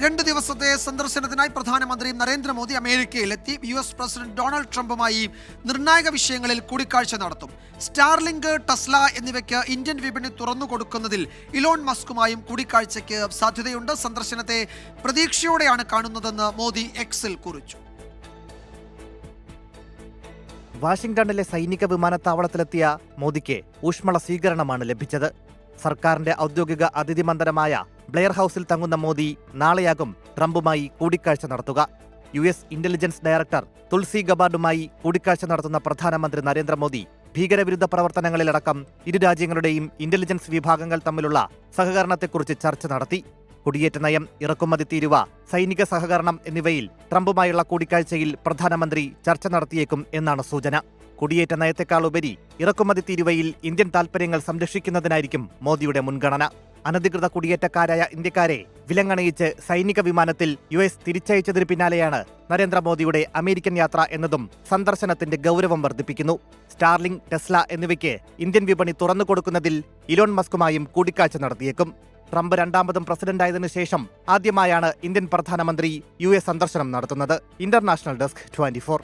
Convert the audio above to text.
2 ദിവസത്തെ സന്ദർശനത്തിനായി പ്രധാനമന്ത്രി നരേന്ദ്രമോദി അമേരിക്കയിലെത്തി US പ്രസിഡന്റ് ഡൊണാൾഡ് ട്രംപുമായി നിർണായക വിഷയങ്ങളിൽ കൂടിക്കാഴ്ച നടത്തും. സ്റ്റാർലിങ്ക്, ടെസ്ല എന്നിവയ്ക്ക് ഇന്ത്യൻ വിപണി തുറന്നുകൊടുക്കുന്നതിൽ ഇലോൺ മസ്കുമായും കൂടിക്കാഴ്ചയ്ക്ക് സാധ്യതയുണ്ട്. സന്ദർശനത്തെ പ്രതീക്ഷയോടെയാണ് കാണുന്നതെന്ന് മോദി എക്സിൽ കുറിച്ചു. വാഷിംഗ്ടണിലെ സൈനിക വിമാനത്താവളത്തിലെത്തിയ മോദിക്ക് ഊഷ്മള സ്വീകരണമാണ് ലഭിച്ചത്. സർക്കാരിന്റെ ഔദ്യോഗിക അതിഥി മന്ദിരമായ ബ്ലെയർ ഹൌസിൽ തങ്ങുന്ന മോദി നാളെയാകും ട്രംപുമായി കൂടിക്കാഴ്ച നടത്തുക. US ഇന്റലിജൻസ് ഡയറക്ടർ തുൾസി ഗബാർഡുമായി കൂടിക്കാഴ്ച നടത്തുന്ന പ്രധാനമന്ത്രി നരേന്ദ്രമോദി ഭീകരവിരുദ്ധ പ്രവർത്തനങ്ങളിലടക്കം ഇരു രാജ്യങ്ങളുടെയും ഇന്റലിജൻസ് വിഭാഗങ്ങൾ തമ്മിലുള്ള സഹകരണത്തെക്കുറിച്ച് ചർച്ച നടത്തി. കുടിയേറ്റ നയം, ഇറക്കുമതി തീരുവ, സൈനിക സഹകരണം എന്നിവയിൽ ട്രംപുമായുള്ള കൂടിക്കാഴ്ചയിൽ പ്രധാനമന്ത്രി ചർച്ച നടത്തിയേക്കും എന്നാണ് സൂചന. കുടിയേറ്റ നയത്തെക്കാളുപരി ഇറക്കുമതി തീരുവയിൽ ഇന്ത്യൻ താൽപര്യങ്ങൾ സംരക്ഷിക്കുന്നതിനായിരിക്കും മോദിയുടെ മുൻഗണന. അനധികൃത കുടിയേറ്റക്കാരായ ഇന്ത്യക്കാരെ വിലങ്ങണയിച്ച് സൈനിക വിമാനത്തിൽ US തിരിച്ചയച്ചതിന് പിന്നാലെയാണ് നരേന്ദ്രമോദിയുടെ അമേരിക്കൻ യാത്ര എന്നതും സന്ദർശനത്തിന്റെ ഗൗരവം വർദ്ധിപ്പിക്കുന്നു. സ്റ്റാർലിങ്ക്, ടെസ്ല എന്നിവയ്ക്ക് ഇന്ത്യൻ വിപണി തുറന്നുകൊടുക്കുന്നതിൽ ഇലോൺ മസ്കുമായും കൂടിക്കാഴ്ച നടത്തിയേക്കും. ട്രംപ് രണ്ടാമതും പ്രസിഡന്റായതിനു ശേഷം ആദ്യമായാണ് ഇന്ത്യൻ പ്രധാനമന്ത്രി US സന്ദർശനം നടത്തുന്നത്. International desk 24.